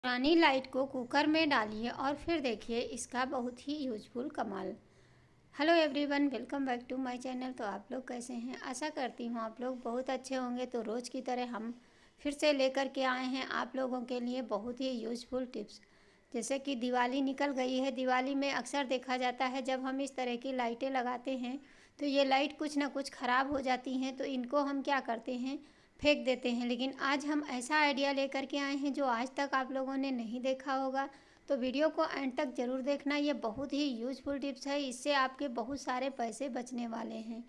पुरानी लाइट को कुकर में डालिए और फिर देखिए इसका बहुत ही यूजफुल कमाल। Hello everyone, welcome back to my channel. तो आप लोग कैसे हैं? आशा करती हूँ आप लोग बहुत अच्छे होंगे। तो रोज़ की तरह हम फिर से लेकर के आए हैं आप लोगों के लिए बहुत ही यूजफुल टिप्स। जैसे कि दिवाली निकल गई है। दिवाली में अक्सर देखा जाता है जब हम इस तरह की लाइटें लगाते हैं तो ये लाइट कुछ ना कुछ ख़राब हो जाती हैं, तो इनको हम क्या करते हैं, फेंक देते हैं। लेकिन आज हम ऐसा आइडिया लेकर के आए हैं जो आज तक आप लोगों ने नहीं देखा होगा। तो वीडियो को एंड तक ज़रूर देखना। ये बहुत ही यूज़फुल टिप्स है, इससे आपके बहुत सारे पैसे बचने वाले हैं।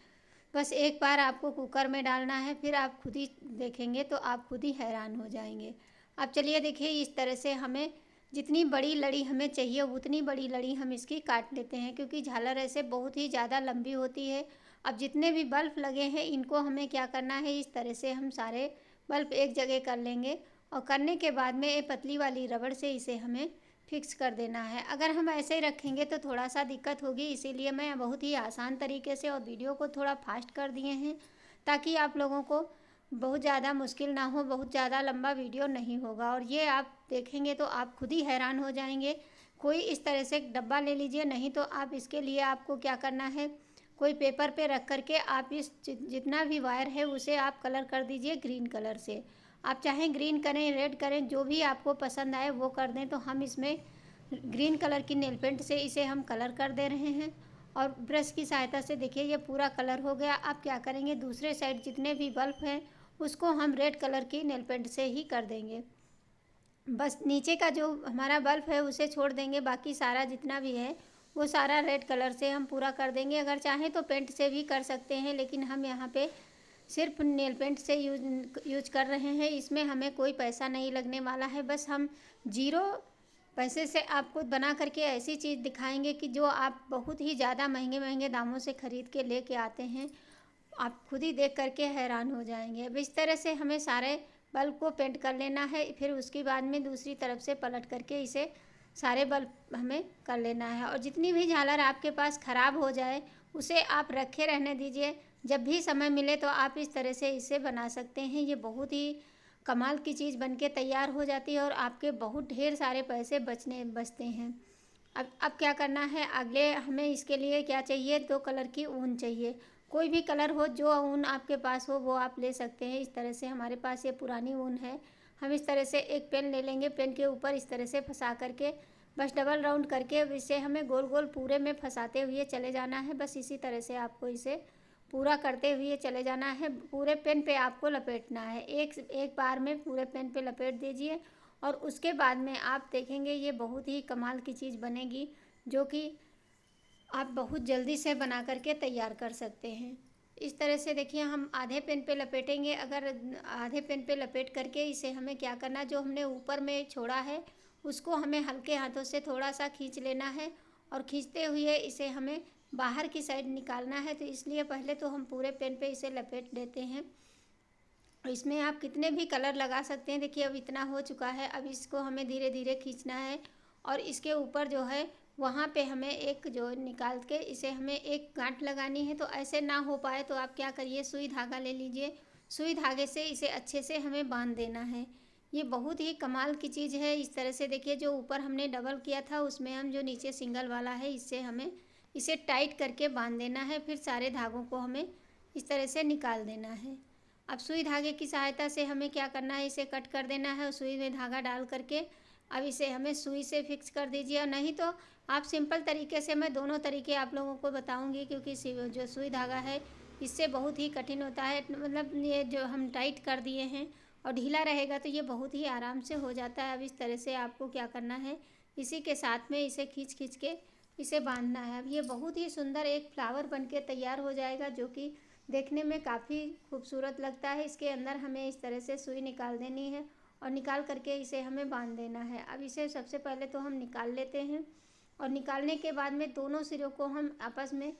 बस एक बार आपको कुकर में डालना है, फिर आप खुद ही देखेंगे तो आप खुद ही हैरान हो जाएंगे। अब चलिए देखिए, इस तरह से हमें जितनी बड़ी लड़ी हमें चाहिए उतनी बड़ी लड़ी हम इसकी काट लेते हैं, क्योंकि झालर ऐसे बहुत ही ज़्यादा लंबी होती है। अब जितने भी बल्ब लगे हैं इनको हमें क्या करना है, इस तरह से हम सारे बल्ब एक जगह कर लेंगे और करने के बाद में एक पतली वाली रबड़ से इसे हमें फिक्स कर देना है। अगर हम ऐसे ही रखेंगे तो थोड़ा सा दिक्कत होगी, इसीलिए मैं बहुत ही आसान तरीके से और वीडियो को थोड़ा फास्ट कर दिए हैं ताकि आप लोगों को बहुत ज़्यादा मुश्किल ना हो, बहुत ज़्यादा लंबा वीडियो नहीं होगा। और ये आप देखेंगे तो आप खुद ही हैरान हो जाएंगे। कोई इस तरह से एक डब्बा ले लीजिए, नहीं तो आप इसके लिए आपको क्या करना है, कोई पेपर पे रख करके आप इस जितना भी वायर है उसे आप कलर कर दीजिए ग्रीन कलर से। आप चाहें ग्रीन करें, रेड करें, जो भी आपको पसंद आए वो कर दें। तो हम इसमें ग्रीन कलर की नेल पेंट से इसे हम कलर कर दे रहे हैं और ब्रश की सहायता से देखिए ये पूरा कलर हो गया। अब क्या करेंगे, दूसरे साइड जितने भी बल्ब हैं उसको हम रेड कलर की नेल पेंट से ही कर देंगे। बस नीचे का जो हमारा बल्ब है उसे छोड़ देंगे, बाकी सारा जितना भी है वो सारा रेड कलर से हम पूरा कर देंगे। अगर चाहें तो पेंट से भी कर सकते हैं, लेकिन हम यहाँ पे सिर्फ नेल पेंट से यूज कर रहे हैं। इसमें हमें कोई पैसा नहीं लगने वाला है। बस हम ज़ीरो पैसे से आपको बना करके ऐसी चीज़ दिखाएंगे कि जो आप बहुत ही ज़्यादा महंगे महंगे दामों से ख़रीद के लेके आते हैं, आप खुद ही देख करके हैरान हो जाएंगे। अब इस तरह से हमें सारे बल्ब को पेंट कर लेना है। फिर उसके बाद में दूसरी तरफ से पलट करके इसे सारे बल्ब हमें कर लेना है। और जितनी भी झालर आपके पास ख़राब हो जाए उसे आप रखे रहने दीजिए। जब भी समय मिले तो आप इस तरह से इसे बना सकते हैं। ये बहुत ही कमाल की चीज़ बनके तैयार हो जाती है और आपके बहुत ढेर सारे पैसे बचते हैं। अब क्या करना है, अगले हमें इसके लिए क्या चाहिए, 2 कलर की ऊन चाहिए। कोई भी कलर हो, जो ऊन आपके पास हो वो आप ले सकते हैं। इस तरह से हमारे पास ये पुरानी ऊन है। हम इस तरह से एक पेन ले लेंगे, पेन के ऊपर इस तरह से फंसा करके बस डबल राउंड करके इसे हमें गोल गोल पूरे में फंसाते हुए चले जाना है। बस इसी तरह से आपको इसे पूरा करते हुए चले जाना है। पूरे पेन पे आपको लपेटना है, एक एक बार में पूरे पेन पे लपेट दीजिए। और उसके बाद में आप देखेंगे ये बहुत ही कमाल की चीज़ बनेगी, जो कि आप बहुत जल्दी से बना करके तैयार कर सकते हैं। इस तरह से देखिए हम आधे पेन पे लपेटेंगे। अगर आधे पेन पे लपेट करके इसे हमें क्या करना, जो हमने ऊपर में छोड़ा है उसको हमें हल्के हाथों से थोड़ा सा खींच लेना है और खींचते हुए इसे हमें बाहर की साइड निकालना है। तो इसलिए पहले तो हम पूरे पेन पे इसे लपेट देते हैं। इसमें आप कितने भी कलर लगा सकते हैं। देखिए अब इतना हो चुका है। अब इसको हमें धीरे धीरे खींचना है और इसके ऊपर जो है वहाँ पे हमें एक जो निकाल के इसे हमें एक गांठ लगानी है। तो ऐसे ना हो पाए तो आप क्या करिए, सुई धागा ले लीजिए। सुई धागे से इसे अच्छे से हमें बांध देना है। ये बहुत ही कमाल की चीज़ है। इस तरह से देखिए जो ऊपर हमने डबल किया था उसमें हम जो नीचे सिंगल वाला है इससे हमें इसे टाइट करके बांध देना है। फिर सारे धागों को हमें इस तरह से निकाल देना है। अब सुई धागे की सहायता से हमें क्या करना है, इसे कट कर देना है और सुई में धागा डाल करके अब इसे हमें सुई से फिक्स कर दीजिए। और नहीं तो आप सिंपल तरीके से, मैं दोनों तरीके आप लोगों को बताऊंगी, क्योंकि जो सुई धागा है इससे बहुत ही कठिन होता है। मतलब ये जो हम टाइट कर दिए हैं और ढीला रहेगा तो ये बहुत ही आराम से हो जाता है। अब इस तरह से आपको क्या करना है, इसी के साथ में इसे खींच खींच के इसे बांधना है। अब ये बहुत ही सुंदर एक फ्लावर बन के तैयार हो जाएगा, जो कि देखने में काफ़ी खूबसूरत लगता है। इसके अंदर हमें इस तरह से सुई निकाल देनी है और निकाल करके इसे हमें बांध देना है। अब इसे सबसे पहले तो हम निकाल लेते हैं और निकालने के बाद में दोनों सिरों को हम आपस में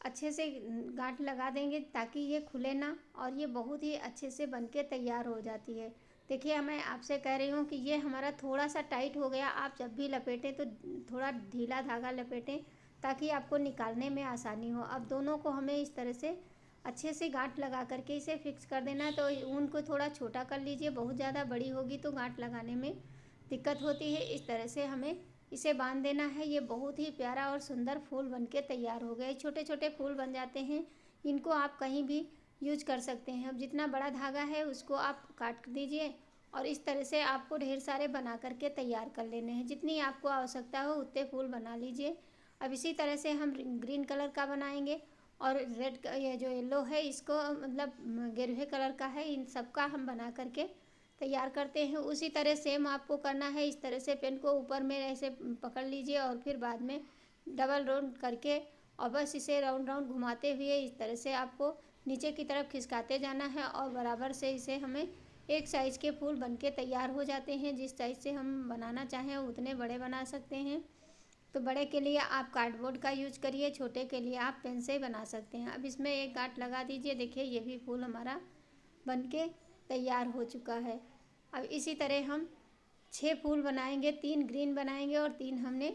अच्छे से गांठ लगा देंगे ताकि ये खुले ना, और ये बहुत ही अच्छे से बन के तैयार हो जाती है। देखिए मैं आपसे कह रही हूँ कि ये हमारा थोड़ा सा टाइट हो गया। आप जब भी लपेटें तो थोड़ा ढीला धागा लपेटें ताकि आपको निकालने में आसानी हो। अब दोनों को हमें इस तरह से अच्छे से गांठ लगा करके इसे फिक्स कर देना है। तो ऊन को थोड़ा छोटा कर लीजिए, बहुत ज़्यादा बड़ी होगी तो गांठ लगाने में दिक्कत होती है। इस तरह से हमें इसे बांध देना है। ये बहुत ही प्यारा और सुंदर फूल बनके तैयार हो गए। छोटे छोटे फूल बन जाते हैं। इनको आप कहीं भी यूज कर सकते हैं। अब जितना बड़ा धागा है उसको आप काट दीजिए और इस तरह से आपको ढेर सारे बना करके तैयार कर लेने हैं। जितनी आपको आवश्यकता हो उतने फूल बना लीजिए। अब इसी तरह से हम ग्रीन कलर का बनाएंगे और रेड ये जो येलो है इसको मतलब गेरुए कलर का है, इन सब का हम बना करके तैयार करते हैं। उसी तरह सेम आपको करना है। इस तरह से पेन को ऊपर में ऐसे पकड़ लीजिए और फिर बाद में डबल राउंड करके और बस इसे राउंड राउंड घुमाते हुए इस तरह से आपको नीचे की तरफ खिसकाते जाना है और बराबर से इसे हमें एक साइज़ के फूल बनके तैयार हो जाते हैं। जिस साइज़ से हम बनाना चाहें उतने बड़े बना सकते हैं। तो बड़े के लिए आप कार्डबोर्ड का यूज करिए, छोटे के लिए आप पेन से बना सकते हैं। अब इसमें एक गांठ लगा दीजिए। देखिए ये भी फूल हमारा बनके तैयार हो चुका है। अब इसी तरह हम 6 फूल बनाएंगे, 3 ग्रीन बनाएंगे और 3 हमने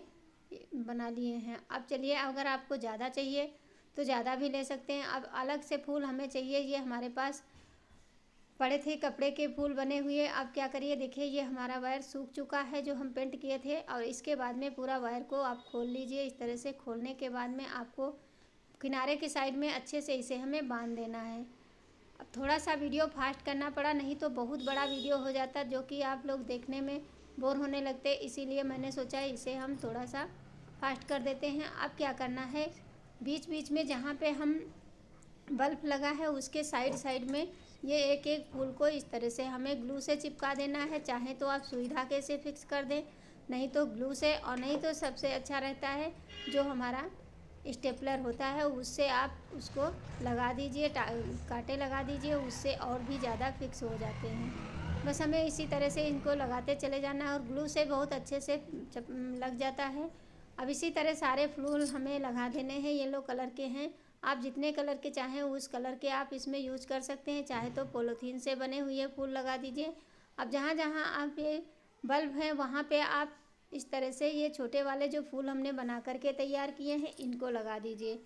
बना लिए हैं। अब चलिए अगर आपको ज़्यादा चाहिए तो ज़्यादा भी ले सकते हैं। अब अलग से फूल हमें चाहिए। ये हमारे पास पड़े थे कपड़े के फूल बने हुए। अब क्या करिए, देखिए ये हमारा वायर सूख चुका है जो हम पेंट किए थे और इसके बाद में पूरा वायर को आप खोल लीजिए। इस तरह से खोलने के बाद में आपको किनारे की साइड में अच्छे से इसे हमें बांध देना है। अब थोड़ा सा वीडियो फास्ट करना पड़ा, नहीं तो बहुत बड़ा वीडियो हो जाता जो कि आप लोग देखने में बोर होने लगते, इसीलिए मैंने सोचा इसे हम थोड़ा सा फास्ट कर देते हैं। अब क्या करना है, बीच बीच में जहाँ पे हम बल्ब लगा है उसके साइड साइड में ये एक एक फूल को इस तरह से हमें ग्लू से चिपका देना है। चाहे तो आप सुई धागे से फिक्स कर दें, नहीं तो ग्लू से, और नहीं तो सबसे अच्छा रहता है जो हमारा स्टेपलर होता है उससे आप उसको लगा दीजिए, कांटे लगा दीजिए, उससे और भी ज़्यादा फिक्स हो जाते हैं। बस हमें इसी तरह से इनको लगाते चले जाना है और ग्लू से बहुत अच्छे से लग जाता है। अब इसी तरह सारे फूल हमें लगा देने हैं। येलो कलर के हैं, आप जितने कलर के चाहें उस कलर के आप इसमें यूज कर सकते हैं। चाहे तो पॉलीथीन से बने हुए फूल लगा दीजिए। अब जहाँ जहाँ आप ये बल्ब हैं वहाँ पे आप इस तरह से ये छोटे वाले जो फूल हमने बना करके तैयार किए हैं इनको लगा दीजिए।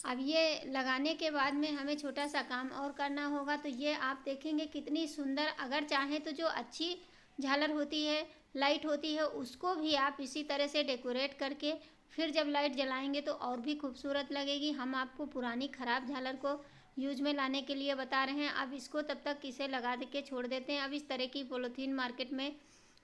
अब ये लगाने के बाद में हमें छोटा सा काम और करना होगा। तो ये आप देखेंगे कितनी सुंदर, अगर चाहें तो जो अच्छी झालर होती है, लाइट होती है, उसको भी आप इसी तरह से डेकोरेट करके फिर जब लाइट जलाएंगे तो और भी खूबसूरत लगेगी। हम आपको पुरानी ख़राब झालर को यूज में लाने के लिए बता रहे हैं। अब इसको तब तक इसे लगा के छोड़ देते हैं। अब इस तरह की पॉलीथीन मार्केट में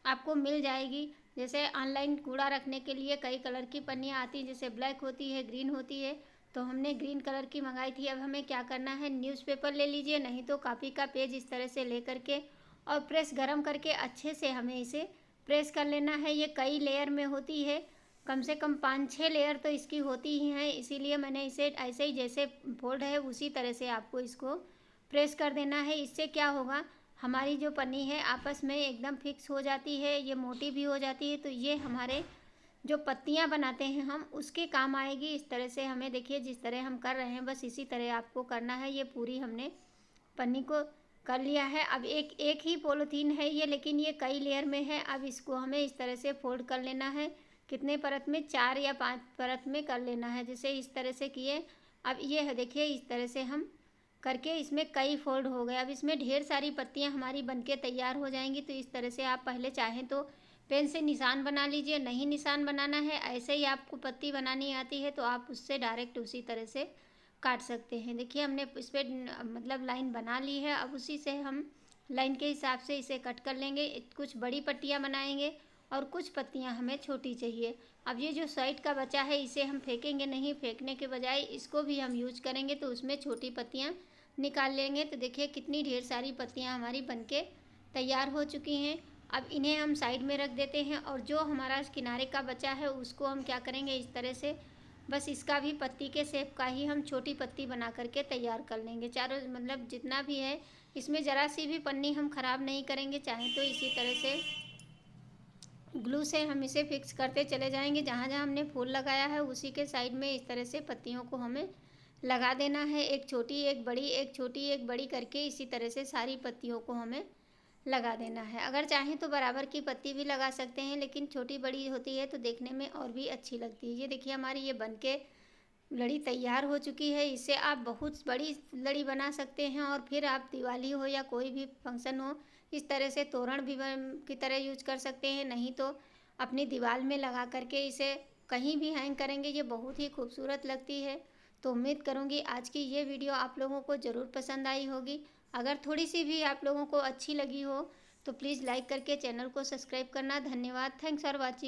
आपको मिल जाएगी। जैसे ऑनलाइन कूड़ा रखने के लिए कई कलर की पन्नियाँ आती हैं, जैसे ब्लैक होती है, ग्रीन होती है, तो हमने ग्रीन कलर की मंगाई थी। अब हमें क्या करना है, न्यूज़पेपर ले लीजिए, नहीं तो कॉपी का पेज इस तरह से ले करके और प्रेस गरम करके अच्छे से हमें इसे प्रेस कर लेना है। ये कई लेयर में होती है, कम से कम 5-6 लेयर तो इसकी होती ही हैं, इसीलिए मैंने इसे ऐसे ही जैसे फोल्ड है उसी तरह से आपको इसको प्रेस कर देना है। इससे क्या होगा, हमारी जो पन्नी है आपस में एकदम फिक्स हो जाती है, ये मोटी भी हो जाती है। तो ये हमारे जो पत्तियां बनाते हैं हम उसके काम आएगी। इस तरह से हमें देखिए जिस तरह हम कर रहे हैं बस इसी तरह आपको करना है। ये पूरी हमने पन्नी को कर लिया है। अब एक एक ही पॉलीथीन है ये, लेकिन ये कई लेयर में है। अब इसको हमें इस तरह से फोल्ड कर लेना है। कितने परत में, 4 या 5 परत में कर लेना है, जैसे इस तरह से किए। अब ये है देखिए इस तरह से हम करके इसमें कई फोल्ड हो गए। अब इसमें ढेर सारी पत्तियां हमारी बनके तैयार हो जाएंगी। तो इस तरह से आप पहले चाहें तो पेन से निशान बना लीजिए, नहीं निशान बनाना है, ऐसे ही आपको पत्ती बनानी आती है तो आप उससे डायरेक्ट उसी तरह से काट सकते हैं। देखिए हमने इस पर मतलब लाइन बना ली है। अब उसी से हम लाइन के हिसाब से इसे कट कर लेंगे। कुछ बड़ी पट्टियाँ बनाएंगे और कुछ पत्तियाँ हमें छोटी चाहिए। अब ये जो साइड का बचा है इसे हम फेंकेंगे नहीं, फेंकने के बजाय इसको भी हम यूज करेंगे, तो उसमें छोटी पत्तियाँ निकाल लेंगे। तो देखिए कितनी ढेर सारी पत्तियाँ हमारी बनके तैयार हो चुकी हैं। अब इन्हें हम साइड में रख देते हैं और जो हमारा किनारे का बचा है उसको हम क्या करेंगे, इस तरह से बस इसका भी पत्ती के शेप का ही हम छोटी पत्ती बना करके तैयार कर लेंगे। चारों मतलब जितना भी है इसमें ज़रा सी भी पन्नी हम ख़राब नहीं करेंगे। चाहे तो इसी तरह से ग्लू से हम इसे फिक्स करते चले जाएंगे। जहाँ जहाँ हमने फूल लगाया है उसी के साइड में इस तरह से पत्तियों को हमें लगा देना है। एक छोटी एक बड़ी, एक छोटी एक बड़ी करके इसी तरह से सारी पत्तियों को हमें लगा देना है। अगर चाहें तो बराबर की पत्ती भी लगा सकते हैं, लेकिन छोटी बड़ी होती है तो देखने में और भी अच्छी लगती है। ये देखिए हमारी ये बनके लड़ी तैयार हो चुकी है। इससे आप बहुत बड़ी लड़ी बना सकते हैं और फिर आप दिवाली हो या कोई भी फंक्शन हो इस तरह से तोरण भी की तरह यूज कर सकते हैं, नहीं तो अपनी दीवार में लगा करके इसे कहीं भी हैंग करेंगे, ये बहुत ही खूबसूरत लगती है। तो उम्मीद करूँगी आज की ये वीडियो आप लोगों को ज़रूर पसंद आई होगी। अगर थोड़ी सी भी आप लोगों को अच्छी लगी हो तो प्लीज़ लाइक करके चैनल को सब्सक्राइब करना। धन्यवाद। Thanks for watching.